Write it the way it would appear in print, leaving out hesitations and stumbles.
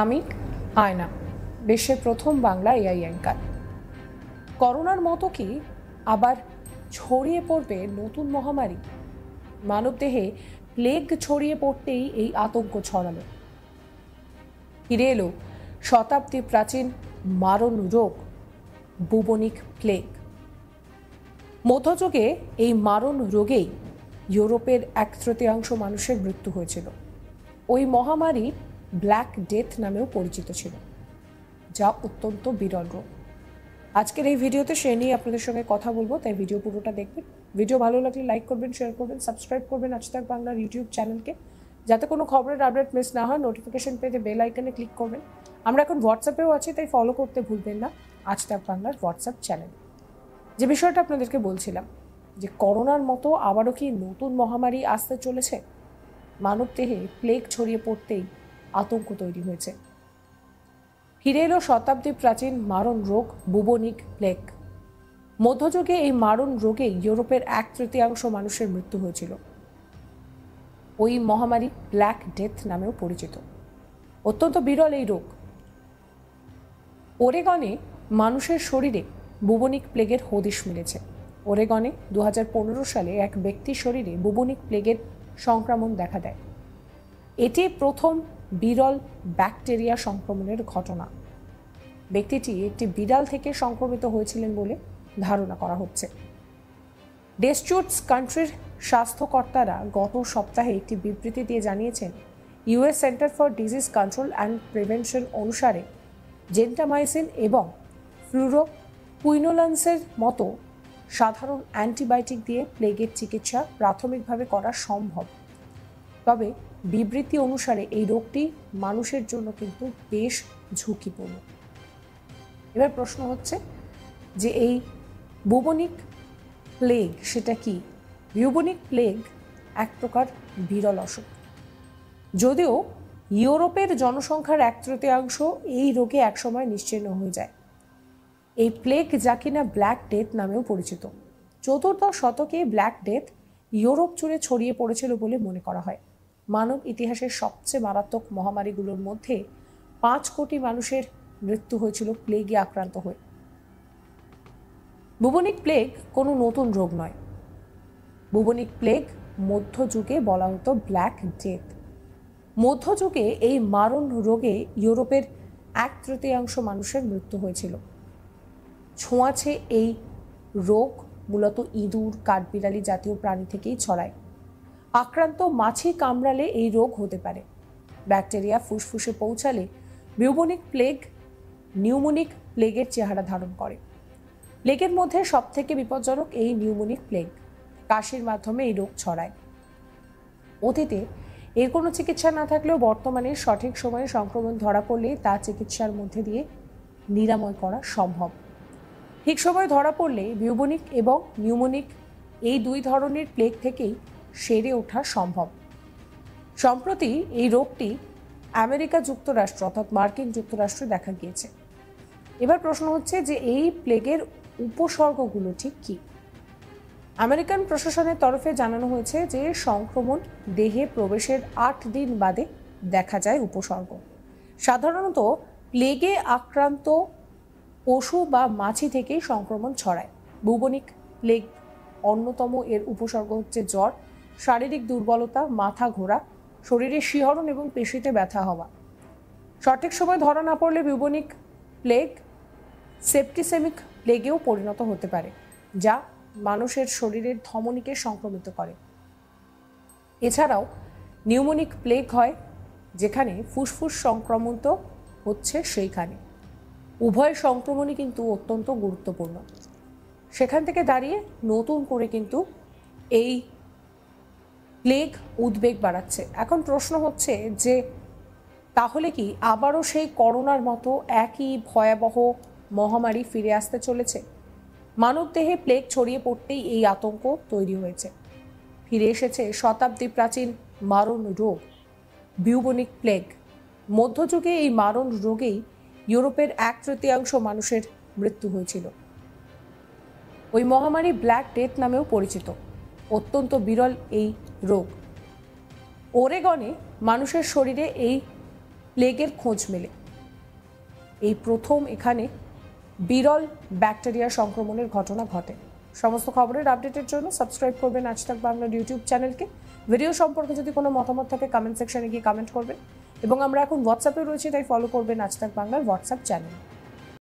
আমি আয়না, বিশ্বের প্রথম বাংলা এআই অ্যাঙ্কার। করোনার মতো কি আবার ছড়িয়ে পড়বে নতুন মহামারী? মানবদেহে প্লেগ ছড়িয়ে পড়তেই এই আতঙ্ক ছড়ালো। ফিরে এলো শতাব্দী প্রাচীন মারণ রোগ বুবনিক প্লেগ। মধ্যযুগে এই মারণ রোগেই ইউরোপের 1/3 মানুষের মৃত্যু হয়েছিল। ওই মহামারী ব্ল্যাক ডেথ নামেও পরিচিত ছিল, যা অত্যন্ত বিরল রোগ। আজকের এই ভিডিওতে সে নিয়ে আপনাদের সঙ্গে কথা বলবো, তাই ভিডিও পুরোটা দেখবেন। ভিডিও ভালো লাগলে লাইক করবেন, শেয়ার করবেন, সাবস্ক্রাইব করবেন আজ তাক বাংলার ইউটিউব চ্যানেলকে, যাতে কোনো খবরের আপডেট মিস না হয়। নোটিফিকেশন পেতে বেল আইকনে ক্লিক করবেন। আমরা এখন হোয়াটসঅ্যাপেও আছি, তাই ফলো করতে ভুলবেন না আজ তাক বাংলার হোয়াটসঅ্যাপ চ্যানেল। যে বিষয়টা আপনাদেরকে বলছিলাম, যে করোনার মতো আবারও কি নতুন মহামারী আসতে চলেছে? মানবদেহে প্লেগ ছড়িয়ে পড়তেই আতঙ্ক তৈরি হয়েছে। ফিরে এলো শতাব্দী প্রাচীন মারণ রোগ বুবনিক প্লেগ। মধ্যযুগে এই মারণ রোগে ইউরোপের 1/3 মানুষের মৃত্যু হয়েছিল। ওই মহামারী ব্ল্যাক ডেথ নামেও পরিচিত। অত্যন্ত বিরল এই রোগ। ওরেগনে মানুষের শরীরে বুবনিক প্লেগের হদিশ মিলেছে। ওরেগনে 2015 সালে এক ব্যক্তির শরীরে বুবনিক প্লেগের সংক্রমণ দেখা দেয়। এটি প্রথম বিরল ব্যাকটেরিয়া সংক্রমণের ঘটনা। ব্যক্তিটি একটি বিড়াল থেকে সংক্রমিত হয়েছিলেন বলে ধারণা করা হচ্ছে। ডেস্টিউটস কান্ট্রির স্বাস্থ্যকর্তারা গত সপ্তাহে একটি বিবৃতি দিয়ে জানিয়েছেন, US centre for disease control and prevention অনুসারে জেন্টামাইসিন এবং ফ্লুরোকুইনোলান্সের মতো সাধারণ অ্যান্টিবায়োটিক দিয়ে প্লেগের চিকিৎসা প্রাথমিকভাবে করা সম্ভব। তবে বিবৃতি অনুসারে এই রোগটি মানুষের জন্য কিন্তু বেশ ঝুঁকিপূর্ণ। এবার প্রশ্ন হচ্ছে যে এই বুবনিক প্লেগ সেটা কি? বুবনিক প্লেগ এক প্রকার বিরল অসুখ। যদিও ইউরোপের জনসংখ্যার 1/3 এই রোগে একসময় নিশ্চিহ্ন হয়ে যায়। এই প্লেগ, যা কিনা ব্ল্যাক ডেথ নামেও পরিচিত, 14 শতকে ব্ল্যাক ডেথ ইউরোপ জুড়ে ছড়িয়ে পড়েছিল বলে মনে করা হয়। মানব ইতিহাসের সবচেয়ে মারাত্মক মহামারীগুলোর মধ্যে 5 কোটি মানুষের মৃত্যু হয়েছিল প্লেগে আক্রান্ত হয়ে। বুবনিক প্লেগ কোনো নতুন রোগ নয়। বুবনিক প্লেগ মধ্যযুগে বলা হতো ব্ল্যাক ডেথ। মধ্যযুগে এই মারণ রোগে ইউরোপের 1/3 মানুষের মৃত্যু হয়েছিল। ছোঁয়াচে এই রোগ মূলত ইঁদুর, কাঠবিড়ালি জাতীয় প্রাণী থেকেই ছড়ায়। আক্রান্ত মাছি কামড়ালে এই রোগ হতে পারে। ব্যাকটেরিয়া ফুসফুসে পৌঁছালে বুবনিক প্লেগ নিউমোনিক প্লেগের চেহারা ধারণ করে। প্লেগের মধ্যে সবথেকে বিপজ্জনক এই নিউমোনিক প্লেগ। কাশির মাধ্যমে এই রোগ ছড়ায়। অতীতে এর কোনো চিকিৎসা না থাকলেও বর্তমানে সঠিক সময়ে সংক্রমণ ধরা পড়লে তা চিকিৎসার মধ্যে দিয়ে নিরাময় করা সম্ভব। ঠিক সময় ধরা পড়লে বুবনিক এবং নিউমোনিক এই দুই ধরনের প্লেগ থেকেই সেরে ওঠা সম্ভব। সম্প্রতি এই রোগটি আমেরিকা যুক্তরাষ্ট্র অর্থাৎ মার্কিন যুক্তরাষ্ট্রে দেখা গিয়েছে। এবার প্রশ্ন হচ্ছে যে এই প্লেগের উপসর্গগুলো ঠিক কী? আমেরিকান প্রশাসনের তরফে জানানো হয়েছে যে সংক্রমণ দেহে প্রবেশের 8 দিন বাদে দেখা যায় উপসর্গ। সাধারণত প্লেগে আক্রান্ত পশু বা মাছি থেকেই সংক্রমণ ছড়ায়। বুবনিক প্লেগ অন্যতম। এর উপসর্গ হচ্ছে জ্বর, শারীরিক দুর্বলতা, মাথা ঘোরা, শরীরে শিহরণ এবং পেশিতে ব্যথা হওয়া। সঠিক সময় ধরা না পড়লে বুবনিক প্লেগ সেপ্টিসেমিক প্লেগেও পরিণত হতে পারে, যা মানুষের শরীরের ধমনীকে সংক্রমিত করে। এছাড়াও নিউমোনিক প্লেগ হয় যেখানে ফুসফুস সংক্রমিত হচ্ছে সেইখানে। উভয় সংক্রমণই কিন্তু অত্যন্ত গুরুত্বপূর্ণ। সেখান থেকে দাঁড়িয়ে নতুন করে কিন্তু এই প্লেগ উদ্বেগ বাড়াচ্ছে। এখন প্রশ্ন হচ্ছে যে তাহলে কি আবারও সেই করোনার মতো একই ভয়াবহ মহামারী ফিরে আসতে চলেছে? মানবদেহে প্লেগ ছড়িয়ে পড়তেই এই আতঙ্ক তৈরি হয়েছে। ফিরে এসেছে শতাব্দী প্রাচীন মারণ রোগ বুবনিক প্লেগ। মধ্যযুগে এই মারণ রোগেই ইউরোপের 1/3 মানুষের মৃত্যু হয়েছিল। ওই মহামারী ব্ল্যাক ডেথ নামেও পরিচিত। অত্যন্ত বিরল এই রোগ। ওরেগনে মানুষের শরীরে এই প্লেগের খোঁজ মেলে। এই প্রথম এখানে বিরল ব্যাকটেরিয়া সংক্রমণের ঘটনা ঘটে। সমস্ত খবরের আপডেটের জন্য সাবস্ক্রাইব করবেন আজ তাক বাংলার ইউটিউব চ্যানেলকে। ভিডিও সম্পর্কে যদি কোনো মতামত থাকে কমেন্ট সেকশনে গিয়ে কমেন্ট করবেন, এবং আমরা এখন হোয়াটসঅ্যাপে রয়েছি, তাই ফলো করবেন আজ তাক বাংলার হোয়াটসঅ্যাপ চ্যানেল।